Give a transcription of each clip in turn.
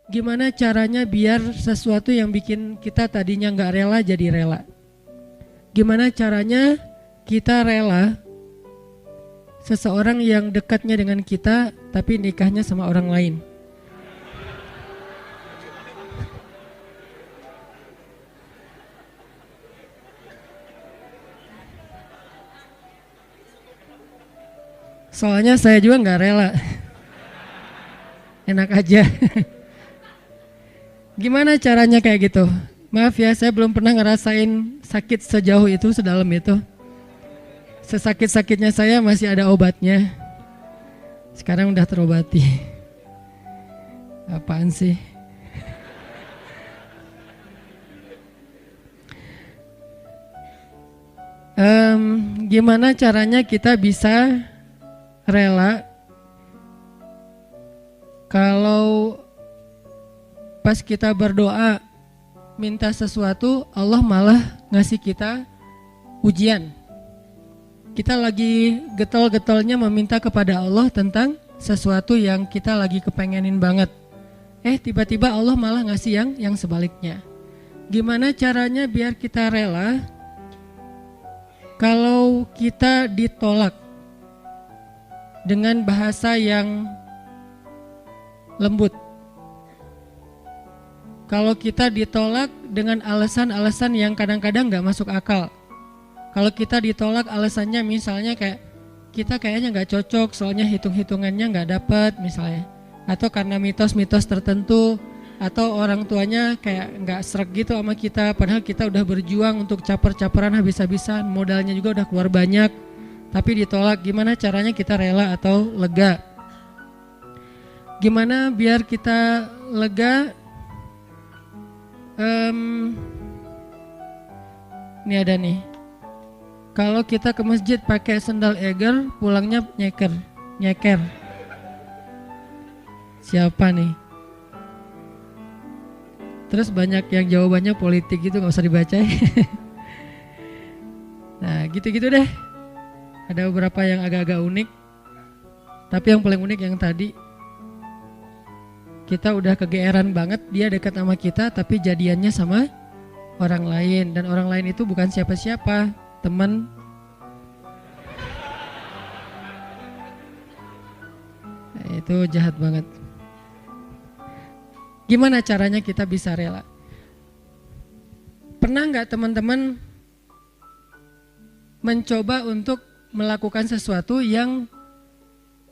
Gimana caranya biar sesuatu yang bikin kita tadinya nggak rela jadi rela? Gimana caranya kita rela seseorang yang dekatnya dengan kita tapi nikahnya sama orang lain? Soalnya saya juga nggak rela. Enak aja. Gimana caranya kayak gitu? Maaf ya, saya belum pernah ngerasain sakit sejauh itu, sedalam itu. Sesakit-sakitnya saya masih ada obatnya. Sekarang udah terobati. Apaan sih? Gimana caranya kita bisa rela kalau pas kita berdoa minta sesuatu, Allah malah ngasih kita ujian. Kita lagi getol-getolnya meminta kepada Allah tentang sesuatu yang kita lagi kepengenin banget. Tiba-tiba Allah malah ngasih yang sebaliknya. Gimana caranya biar kita rela kalau kita ditolak dengan bahasa yang lembut? Kalau kita ditolak dengan alasan-alasan yang kadang-kadang gak masuk akal. Kalau kita ditolak alasannya misalnya kayak kita kayaknya gak cocok soalnya hitung-hitungannya gak dapet misalnya. Atau karena mitos-mitos tertentu. Atau orang tuanya kayak gak sreg gitu sama kita. Padahal kita udah berjuang untuk caper-caperan habis-habisan. Modalnya juga udah keluar banyak. Tapi ditolak, gimana caranya kita rela atau lega? Gimana biar kita lega? Ini ada nih. Kalau kita ke masjid pakai sendal eger, pulangnya nyeker. Siapa nih? Terus banyak yang jawabannya politik gitu, nggak usah dibaca. Nah, gitu-gitu deh. Ada beberapa yang agak-agak unik. Tapi yang paling unik yang tadi. Kita udah kegeeran banget dia dekat sama kita tapi jadiannya sama orang lain. Dan orang lain itu bukan siapa-siapa, teman. Nah, itu jahat banget. Gimana caranya kita bisa rela? Pernah gak teman-teman mencoba untuk melakukan sesuatu yang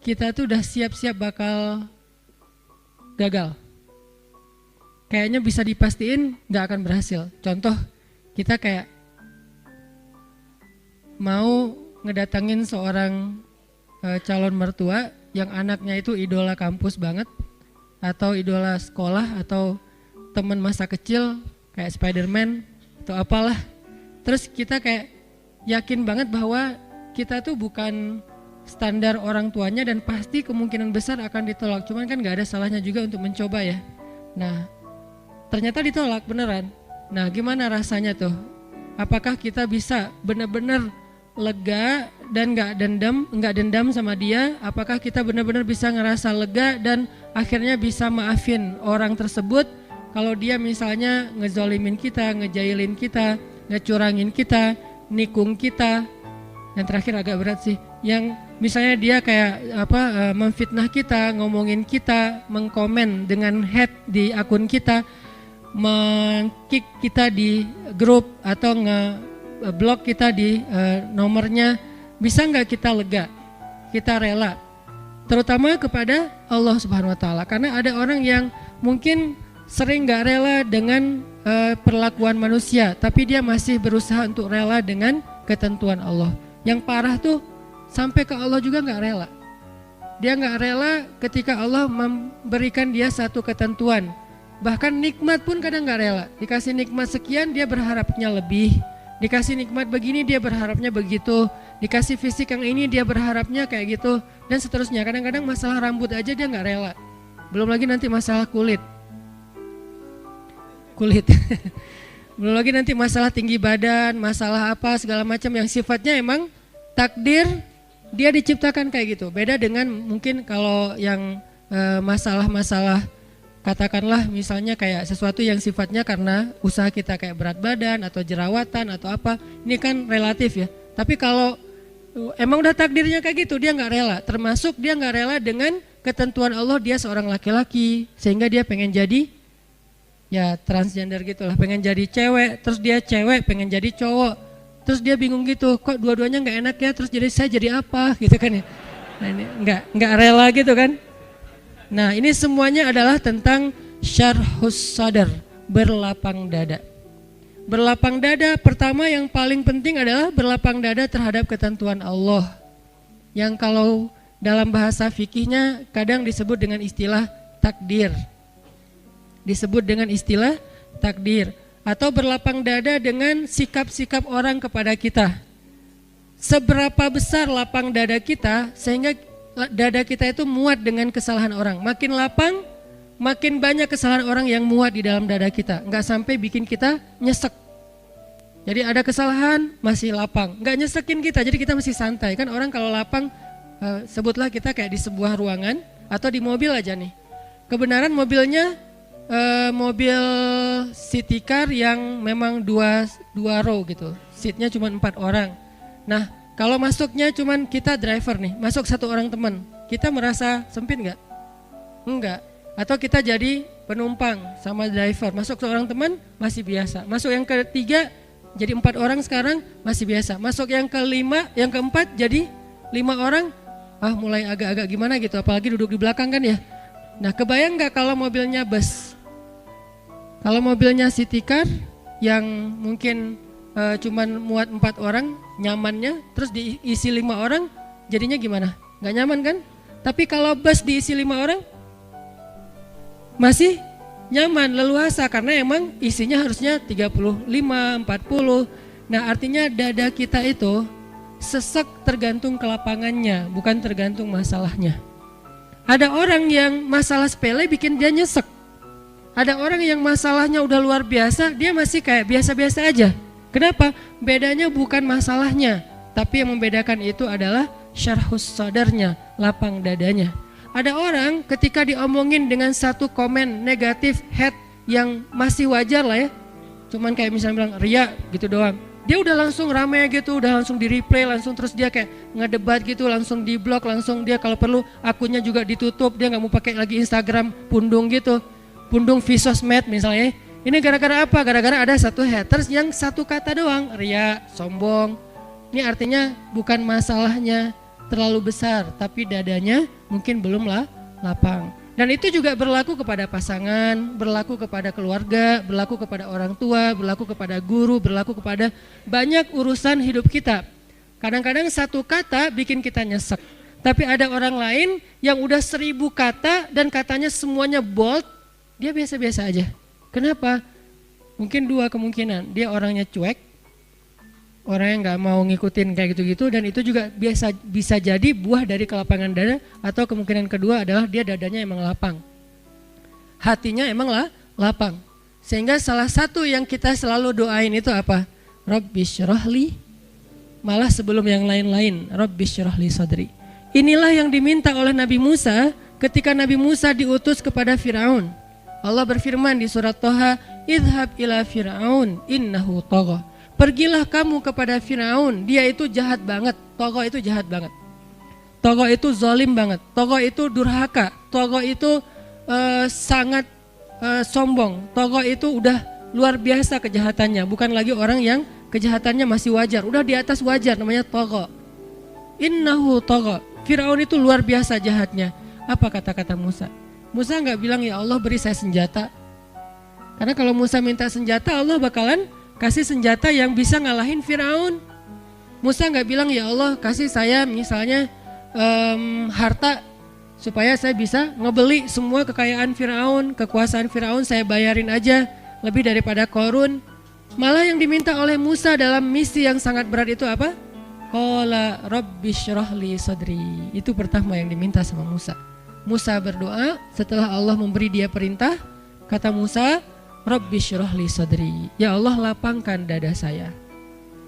kita tuh udah siap-siap bakal gagal? Kayaknya bisa dipastiin gak akan berhasil. Contoh, kita kayak mau ngedatangin seorang calon mertua yang anaknya itu idola kampus banget, atau idola sekolah, atau teman masa kecil kayak Spider-Man atau apalah. Terus kita kayak yakin banget bahwa kita tuh bukan standar orang tuanya dan pasti kemungkinan besar akan ditolak. Cuman kan gak ada salahnya juga untuk mencoba ya. Nah, ternyata ditolak beneran. Nah, gimana rasanya tuh? Apakah kita bisa benar-benar lega dan gak dendam sama dia? Apakah kita benar-benar bisa ngerasa lega dan akhirnya bisa maafin orang tersebut kalau dia misalnya ngezolimin kita, ngejailin kita, ngecurangin kita, nikung kita. Yang terakhir agak berat sih, yang misalnya dia kayak memfitnah kita, ngomongin kita, mengkomen dengan hate di akun kita, meng-kick kita di grup atau nge-block kita di nomornya. Bisa nggak kita lega, kita rela, terutama kepada Allah Subhanahu Wa Taala? Karena ada orang yang mungkin sering nggak rela dengan perlakuan manusia, tapi dia masih berusaha untuk rela dengan ketentuan Allah. Yang parah tuh sampai ke Allah juga nggak rela. Dia nggak rela ketika Allah memberikan dia satu ketentuan. Bahkan nikmat pun kadang nggak rela. Dikasih nikmat sekian dia berharapnya lebih. Dikasih nikmat begini dia berharapnya begitu. Dikasih fisik yang ini dia berharapnya kayak gitu. Dan seterusnya. Kadang-kadang masalah rambut aja dia nggak rela. Belum lagi nanti masalah kulit. Belum lagi nanti masalah tinggi badan, masalah apa segala macam yang sifatnya emang takdir dia diciptakan kayak gitu. Beda dengan mungkin kalau yang masalah-masalah katakanlah misalnya kayak sesuatu yang sifatnya karena usaha kita kayak berat badan atau jerawatan atau apa, ini kan relatif ya. Tapi kalau emang udah takdirnya kayak gitu, dia nggak rela. Termasuk dia nggak rela dengan ketentuan Allah, dia seorang laki-laki sehingga dia pengen jadi ya transgender gitulah, pengen jadi cewek, terus dia cewek pengen jadi cowok, terus dia bingung gitu, kok dua-duanya nggak enak ya, terus jadi saya jadi apa gitu kan ya. Nah ini nggak rela gitu kan. Nah ini semuanya adalah tentang syarhus sadar, berlapang dada. Berlapang dada pertama yang paling penting adalah berlapang dada terhadap ketentuan Allah. Yang kalau dalam bahasa fikihnya kadang disebut dengan istilah takdir. Disebut dengan istilah takdir. Atau berlapang dada dengan sikap-sikap orang kepada kita. Seberapa besar lapang dada kita sehingga dada kita itu muat dengan kesalahan orang. Makin lapang, makin banyak kesalahan orang yang muat di dalam dada kita. Enggak sampai bikin kita nyesek. Jadi ada kesalahan masih lapang, enggak nyesekin kita, jadi kita masih santai. Kan orang kalau lapang, sebutlah kita kayak di sebuah ruangan atau di mobil aja nih. Kebenaran mobilnya mobil city car yang memang dua row gitu, seatnya cuma 4 orang. Nah kalau masuknya cuman kita driver nih, masuk 1 orang teman, kita merasa sempit nggak? Enggak. Atau kita jadi penumpang sama driver, masuk seorang teman masih biasa. Masuk yang ketiga jadi 4 orang sekarang masih biasa. Masuk yang kelima, yang keempat jadi 5 orang, mulai agak-agak gimana gitu. Apalagi duduk di belakang kan ya. Nah kebayang nggak kalau mobilnya bus? Kalau mobilnya city car yang mungkin cuman muat 4 orang nyamannya, terus diisi 5 orang, jadinya gimana? Nggak nyaman kan? Tapi kalau bus diisi 5 orang masih nyaman, leluasa, karena emang isinya harusnya 35, 40. Nah artinya dada kita itu sesek tergantung kelapangannya, bukan tergantung masalahnya. Ada orang yang masalah sepele bikin dia nyesek. Ada orang yang masalahnya udah luar biasa, dia masih kayak biasa-biasa aja. Kenapa? Bedanya bukan masalahnya, tapi yang membedakan itu adalah syarhus sadarnya, lapang dadanya. Ada orang ketika diomongin dengan satu komen negatif, hate yang masih wajar lah ya, cuman kayak misalnya bilang ria gitu doang, dia udah langsung rame gitu, udah langsung di replay, langsung terus dia kayak ngedebat gitu, langsung di blok, langsung dia kalau perlu akunnya juga ditutup, dia nggak mau pakai lagi Instagram pundung gitu, pundung Visosmed misalnya. Ini gara-gara apa? Gara-gara ada satu haters yang satu kata doang, ria, sombong. Ini artinya bukan masalahnya terlalu besar, tapi dadanya mungkin belum lapang. Dan itu juga berlaku kepada pasangan, berlaku kepada keluarga, berlaku kepada orang tua, berlaku kepada guru, berlaku kepada banyak urusan hidup kita. Kadang-kadang satu kata bikin kita nyesek. Tapi ada orang lain yang udah 1000 kata dan katanya semuanya bold, dia biasa-biasa aja. Kenapa? Mungkin 2 kemungkinan, dia orangnya cuek, orang yang gak mau ngikutin kayak gitu-gitu, dan itu juga bisa jadi buah dari kelapangan dada. Atau kemungkinan kedua adalah dia dadanya emang lapang, hatinya emang lapang. Sehingga salah satu yang kita selalu doain itu apa? Rabbi syrahli, malah sebelum yang lain-lain, Rabbi syrahli sadri. Inilah yang diminta oleh Nabi Musa ketika Nabi Musa diutus kepada Firaun. Allah berfirman di surat Toha, idhab ila Firaun innahu tagha. Pergilah kamu kepada Firaun, dia itu jahat banget. Tagha itu jahat banget. Tagha itu zalim banget. Tagha itu durhaka. Tagha itu sangat sombong. Tagha itu udah luar biasa kejahatannya. Bukan lagi orang yang kejahatannya masih wajar, udah di atas wajar, namanya tagha. Innahu tagha. Firaun itu luar biasa jahatnya. Apa kata-kata Musa? Musa nggak bilang ya Allah beri saya senjata. Karena kalau Musa minta senjata, Allah bakalan kasih senjata yang bisa ngalahin Firaun. Musa nggak bilang ya Allah kasih saya misalnya harta supaya saya bisa ngebeli semua kekayaan Firaun, kekuasaan Firaun saya bayarin aja lebih daripada Korun. Malah yang diminta oleh Musa dalam misi yang sangat berat itu apa? Qala rabbi syrahli sadri. Itu pertama yang diminta sama Musa. Musa berdoa setelah Allah memberi dia perintah, kata Musa, Rabbi syrahli sadri, ya Allah lapangkan dada saya.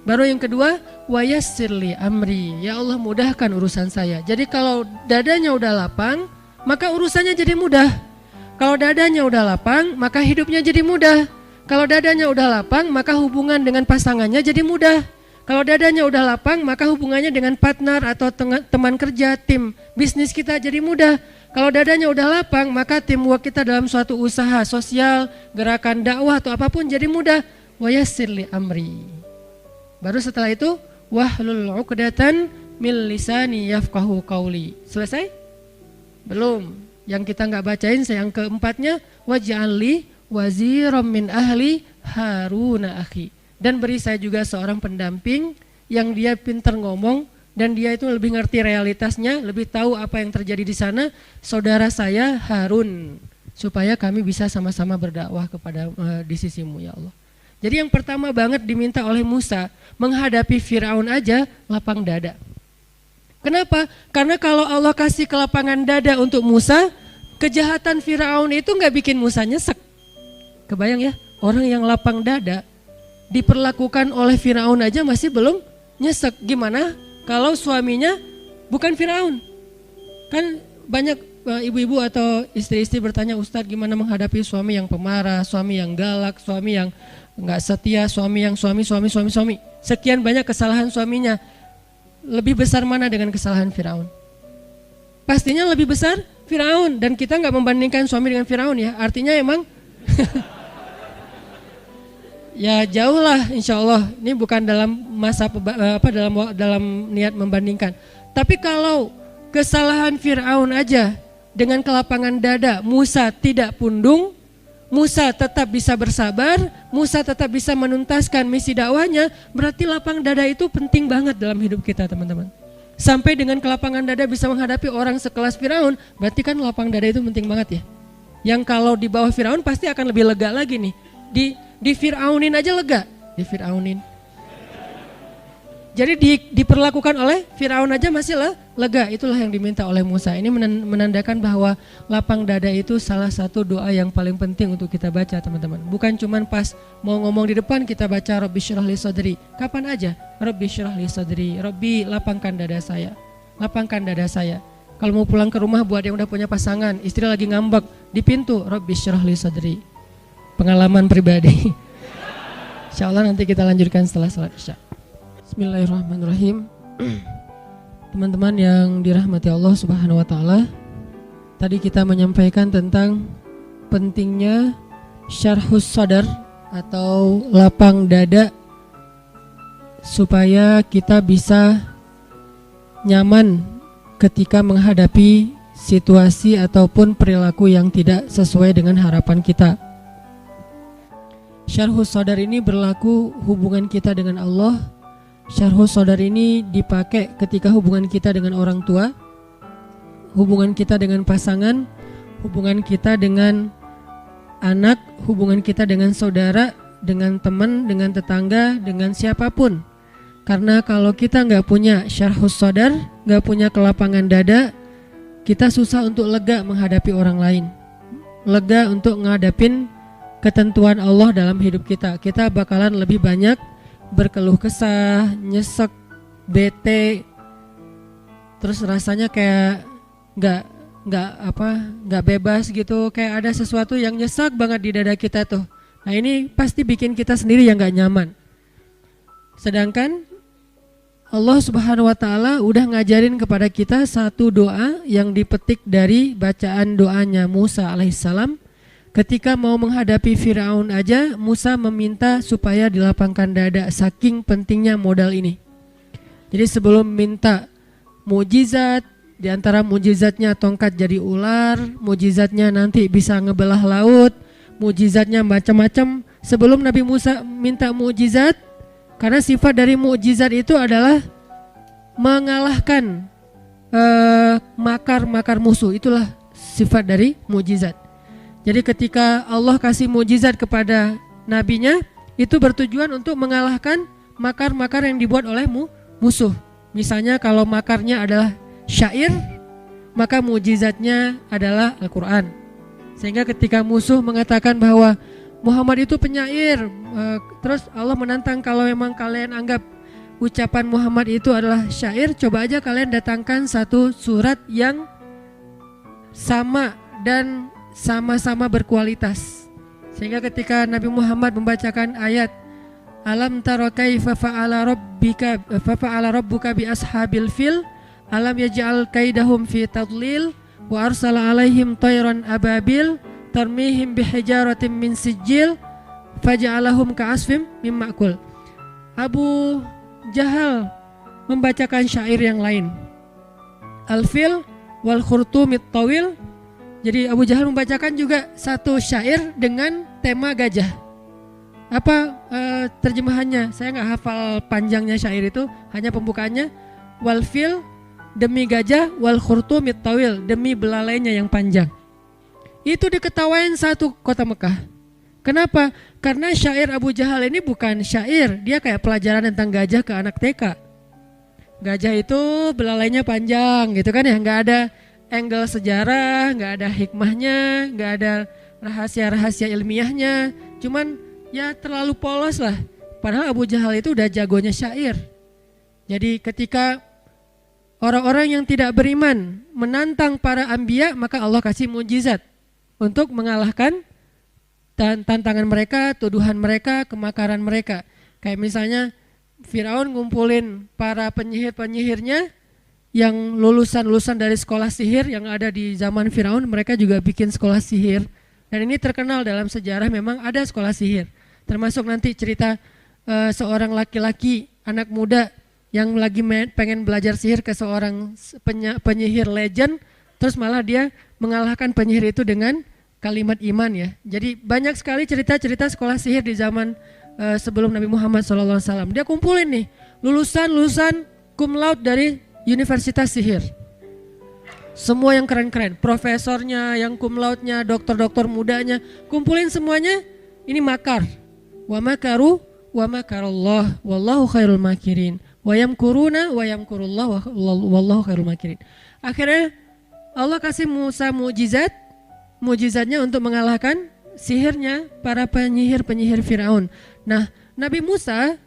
Baru yang kedua, wa yassirli amri, ya Allah mudahkan urusan saya. Jadi kalau dadanya udah lapang, maka urusannya jadi mudah. Kalau dadanya udah lapang, maka hidupnya jadi mudah. Kalau dadanya udah lapang, maka hubungan dengan pasangannya jadi mudah. Kalau dadanya udah lapang, maka hubungannya dengan partner atau teman kerja, tim bisnis kita jadi mudah. Kalau dadanya udah lapang, maka teamwork kita dalam suatu usaha sosial, gerakan dakwah atau apapun jadi mudah. Wa yassir li amri. Baru setelah itu, wahlul 'uqdatan min lisani yafqahu qauli. Selesai? Belum. Yang kita nggak bacain yang keempatnya, waj'alli waziram min ahli Haruna akhi. Dan beri saya juga seorang pendamping yang dia pintar ngomong dan dia itu lebih ngerti realitasnya, lebih tahu apa yang terjadi di sana, saudara saya Harun, supaya kami bisa sama-sama berdakwah kepada di sisimu ya Allah. Jadi yang pertama banget diminta oleh Musa menghadapi Firaun aja lapang dada. Kenapa? Karena kalau Allah kasih kelapangan dada untuk Musa, kejahatan Firaun itu nggak bikin Musa nyesek. Kebayang ya, orang yang lapang dada diperlakukan oleh Firaun aja masih belum nyesek. Gimana kalau suaminya bukan Firaun? Kan banyak ibu-ibu atau istri-istri bertanya, Ustadz gimana menghadapi suami yang pemarah, suami yang galak, suami yang nggak setia, suami yang suami. Sekian banyak kesalahan suaminya. Lebih besar mana dengan kesalahan Firaun? Pastinya lebih besar Firaun, dan kita nggak membandingkan suami dengan Firaun ya. Artinya emang ya jauh lah insya Allah. Ini bukan dalam masa dalam niat membandingkan. Tapi kalau kesalahan Firaun aja dengan kelapangan dada Musa tidak pundung, Musa tetap bisa bersabar, Musa tetap bisa menuntaskan misi dakwahnya, berarti lapang dada itu penting banget dalam hidup kita teman-teman. Sampai dengan kelapangan dada bisa menghadapi orang sekelas Firaun, berarti kan lapang dada itu penting banget ya. Yang kalau di bawah Firaun pasti akan lebih lega lagi nih. Di Firaunin aja lega, di Firaunin. Jadi diperlakukan oleh Firaun aja masih lega. Itulah yang diminta oleh Musa. Ini menandakan bahwa lapang dada itu salah satu doa yang paling penting untuk kita baca teman-teman. Bukan cuman pas mau ngomong di depan kita baca Rabbi syrah li sadri. Kapan aja Rabbi syrah li sadri, Rabbi lapangkan dada saya, lapangkan dada saya. Kalau mau pulang ke rumah buat yang udah punya pasangan, istri lagi ngambek di pintu, Rabbi syrah li sadri. Pengalaman pribadi. Insyaallah nanti kita lanjutkan setelah salat Isya. Bismillahirrahmanirrahim. Teman-teman yang dirahmati Allah Subhanahu wa taala, tadi kita menyampaikan tentang pentingnya syarhus sadar atau lapang dada supaya kita bisa nyaman ketika menghadapi situasi ataupun perilaku yang tidak sesuai dengan harapan kita. Syarhus sadar ini berlaku hubungan kita dengan Allah. Syarhus sadar ini dipakai ketika hubungan kita dengan orang tua, hubungan kita dengan pasangan, hubungan kita dengan anak, hubungan kita dengan saudara, dengan teman, dengan tetangga, dengan siapapun. Karena kalau kita nggak punya syarhus sadar, nggak punya kelapangan dada, kita susah untuk lega menghadapi orang lain, lega untuk ngadapin ketentuan Allah dalam hidup kita. Kita bakalan lebih banyak berkeluh kesah, nyesek, bete, terus rasanya kayak nggak bebas gitu, kayak ada sesuatu yang nyesek banget di dada kita tuh. Nah ini pasti bikin kita sendiri yang nggak nyaman. Sedangkan Allah Subhanahu wa taala udah ngajarin kepada kita satu doa yang dipetik dari bacaan doanya Musa alaihissalam. Ketika mau menghadapi Firaun aja, Musa meminta supaya dilapangkan dada, saking pentingnya modal ini. Jadi sebelum minta mukjizat, di antara mukjizatnya tongkat jadi ular, mukjizatnya nanti bisa ngebelah laut, mukjizatnya macam-macam. Sebelum Nabi Musa minta mukjizat, karena sifat dari mukjizat itu adalah mengalahkan makar-makar musuh, itulah sifat dari mukjizat. Jadi ketika Allah kasih mukjizat kepada nabinya, itu bertujuan untuk mengalahkan makar-makar yang dibuat oleh musuh. Misalnya kalau makarnya adalah syair, maka mukjizatnya adalah Al-Quran. Sehingga ketika musuh mengatakan bahwa Muhammad itu penyair, terus Allah menantang, kalau memang kalian anggap ucapan Muhammad itu adalah syair, coba aja kalian datangkan satu surat yang sama dan sama-sama berkualitas. Sehingga ketika Nabi Muhammad membacakan ayat Alam tara kaifa fa'ala rabbuka bi ashabil fil alam yaj'al kaidahum fi tadlil wa arsala alaihim tayran ababil tarmihim bihijaratin min sijil faja'alahum ka'asfim mim ma'kul. Abu Jahal membacakan syair yang lain, al-fil wal khurtumit tawil. Jadi Abu Jahal membacakan juga satu syair dengan tema gajah. Apa terjemahannya? Saya nggak hafal panjangnya syair itu, hanya pembukaannya wal fil demi gajah, wal khurtumit tawil demi belalainya yang panjang. Itu diketawain satu kota Mekah. Kenapa? Karena syair Abu Jahal ini bukan syair, dia kayak pelajaran tentang gajah ke anak TK. Gajah itu belalainya panjang gitu kan ya, nggak ada angle sejarah, nggak ada hikmahnya, nggak ada rahasia-rahasia ilmiahnya, cuman ya terlalu polos lah. Padahal Abu Jahal itu udah jagonya syair. Jadi ketika orang-orang yang tidak beriman menantang para anbiya, maka Allah kasih mukjizat untuk mengalahkan tantangan mereka, tuduhan mereka, kemakaran mereka. Kayak misalnya Firaun ngumpulin para penyihir-penyihirnya yang lulusan-lulusan dari sekolah sihir yang ada di zaman Firaun, mereka juga bikin sekolah sihir. Dan ini terkenal dalam sejarah, memang ada sekolah sihir. Termasuk nanti cerita seorang laki-laki, anak muda yang lagi pengen belajar sihir ke seorang penyihir legend, terus malah dia mengalahkan penyihir itu dengan kalimat iman ya. Jadi banyak sekali cerita-cerita sekolah sihir di zaman sebelum Nabi Muhammad SAW. Dia kumpulin nih lulusan cum laude dari universitas sihir. Semua yang keren-keren, profesornya, yang cum laude-nya, dokter-dokter mudanya, kumpulin semuanya. Ini makar. Wa makaru wa makarallah wallahu khairul makirin. Wa yamkuruna wa yamkurullah wallahu khairul makirin. Akhirnya Allah kasih Musa mukjizat. Mukjizatnya untuk mengalahkan sihirnya para penyihir-penyihir Firaun. Nah, Nabi Musa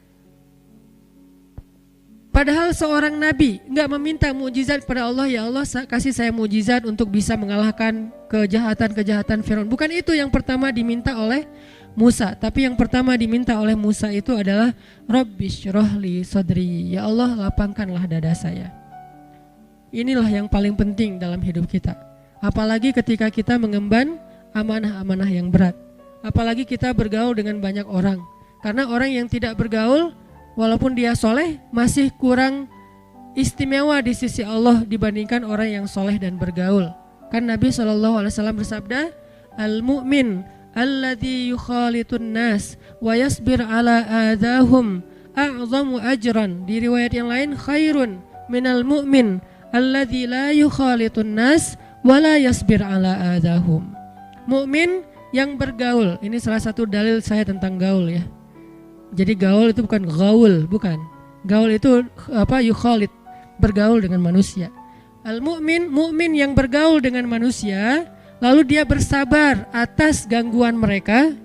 padahal seorang nabi enggak meminta mukjizat kepada Allah, ya Allah kasih saya mukjizat untuk bisa mengalahkan kejahatan-kejahatan Firaun. Bukan itu yang pertama diminta oleh Musa, tapi yang pertama diminta oleh Musa itu adalah Rabbishrahli sadri, ya Allah lapangkanlah dada saya. Inilah yang paling penting dalam hidup kita. Apalagi ketika kita mengemban amanah-amanah yang berat. Apalagi kita bergaul dengan banyak orang. Karena orang yang tidak bergaul, walaupun dia soleh, masih kurang istimewa di sisi Allah dibandingkan orang yang soleh dan bergaul. Kan Nabi SAW bersabda, Al-mu'min alladhi yukhalitun nas wa yasbir ala adahum a'zamu ajran. Di riwayat yang lain, khairun minal mu'min alladhi la yukhalitun nas wa la yasbir ala adahum. Mukmin yang bergaul, ini salah satu dalil saya tentang gaul ya. Jadi gaul itu bukan gaul, bukan. Gaul itu yukhalit, bergaul dengan manusia. Al-mu'min, mu'min yang bergaul dengan manusia, lalu dia bersabar atas gangguan mereka.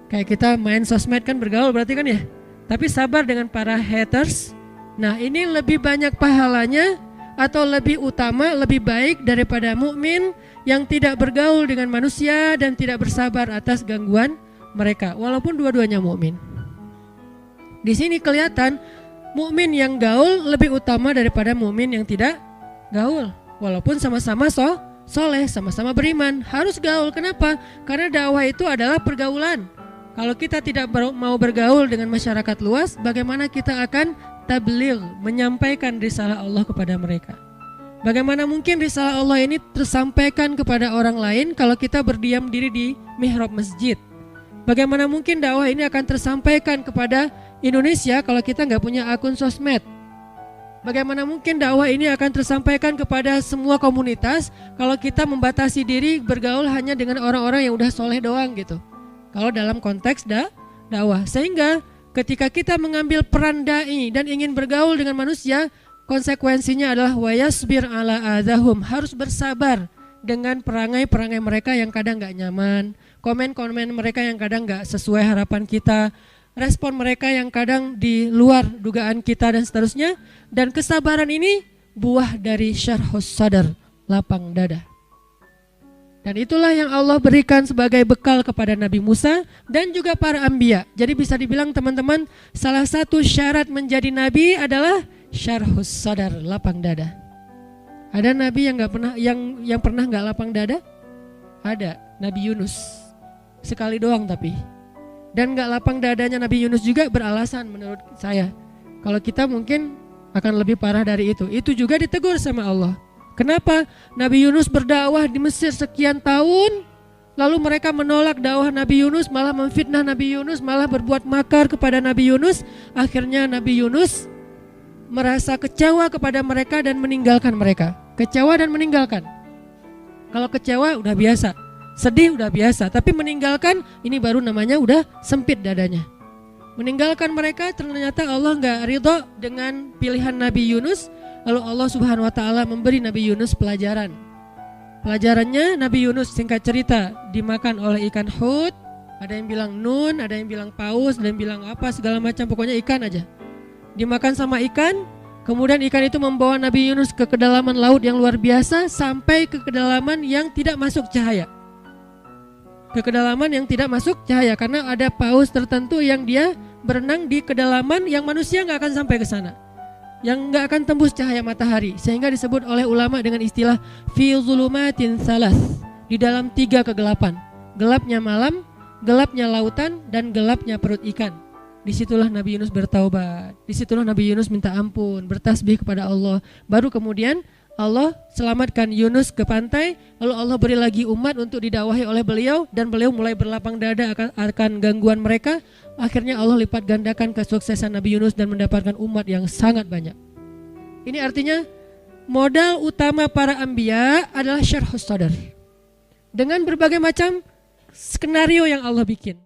Kayak kita main sosmed kan bergaul berarti kan ya. Tapi sabar dengan para haters. Nah, ini lebih banyak pahalanya atau lebih utama, lebih baik daripada mukmin yang tidak bergaul dengan manusia dan tidak bersabar atas gangguan mereka, walaupun dua-duanya mukmin. Di sini kelihatan mukmin yang gaul lebih utama daripada mukmin yang tidak gaul, walaupun sama-sama soleh, sama-sama beriman, harus gaul. Kenapa? Karena dakwah itu adalah pergaulan. Kalau kita tidak mau bergaul dengan masyarakat luas, bagaimana kita akan tabligh, menyampaikan risalah Allah kepada mereka? Bagaimana mungkin risalah Allah ini tersampaikan kepada orang lain kalau kita berdiam diri di mihrab masjid? Bagaimana mungkin dakwah ini akan tersampaikan kepada Indonesia kalau kita nggak punya akun sosmed? Bagaimana mungkin dakwah ini akan tersampaikan kepada semua komunitas kalau kita membatasi diri bergaul hanya dengan orang-orang yang udah soleh doang gitu? Kalau dalam konteks dakwah, sehingga ketika kita mengambil peran dai dan ingin bergaul dengan manusia, konsekuensinya adalah wayasbir ala adahum, harus bersabar dengan perangai-perangai mereka yang kadang gak nyaman, komen-komen mereka yang kadang gak sesuai harapan kita, respon mereka yang kadang di luar dugaan kita dan seterusnya. Dan kesabaran ini buah dari syarhus sadar, lapang dada. Dan itulah yang Allah berikan sebagai bekal kepada Nabi Musa dan juga para anbiya. Jadi bisa dibilang teman-teman, salah satu syarat menjadi nabi adalah syarhus sadar, lapang dada. Ada nabi yang nggak pernah yang pernah nggak lapang dada? Ada, Nabi Yunus. Sekali doang tapi. Dan nggak lapang dadanya Nabi Yunus juga beralasan menurut saya. Kalau kita mungkin akan lebih parah dari itu. Itu juga ditegur sama Allah. Kenapa Nabi Yunus berdakwah di Mesir sekian tahun, lalu mereka menolak dakwah Nabi Yunus, malah memfitnah Nabi Yunus, malah berbuat makar kepada Nabi Yunus. Akhirnya Nabi Yunus merasa kecewa kepada mereka dan meninggalkan mereka. Kecewa dan meninggalkan. Kalau kecewa udah biasa, sedih udah biasa, tapi meninggalkan ini baru namanya udah sempit dadanya. Meninggalkan mereka, ternyata Allah gak ridho dengan pilihan Nabi Yunus. Lalu Allah Subhanahu wa ta'ala memberi Nabi Yunus pelajaran. Pelajarannya, Nabi Yunus singkat cerita dimakan oleh ikan hut. Ada yang bilang nun, ada yang bilang paus, ada yang bilang apa, segala macam, pokoknya ikan aja. Dimakan sama ikan, kemudian ikan itu membawa Nabi Yunus ke kedalaman laut yang luar biasa, sampai ke kedalaman yang tidak masuk cahaya. Ke kedalaman yang tidak masuk cahaya, karena ada paus tertentu yang dia berenang di kedalaman yang manusia gak akan sampai ke sana, yang gak akan tembus cahaya matahari, sehingga disebut oleh ulama dengan istilah fi zulumatin salas, di dalam 3 kegelapan. Gelapnya malam, gelapnya lautan, dan gelapnya perut ikan. Disitulah Nabi Yunus bertaubat, disitulah Nabi Yunus minta ampun, bertasbih kepada Allah. Baru kemudian Allah selamatkan Yunus ke pantai, lalu Allah beri lagi umat untuk didakwahi oleh beliau, dan beliau mulai berlapang dada akan gangguan mereka. Akhirnya Allah lipat gandakan kesuksesan Nabi Yunus dan mendapatkan umat yang sangat banyak. Ini artinya modal utama para anbiya adalah syarhus sadar, dengan berbagai macam skenario yang Allah bikin.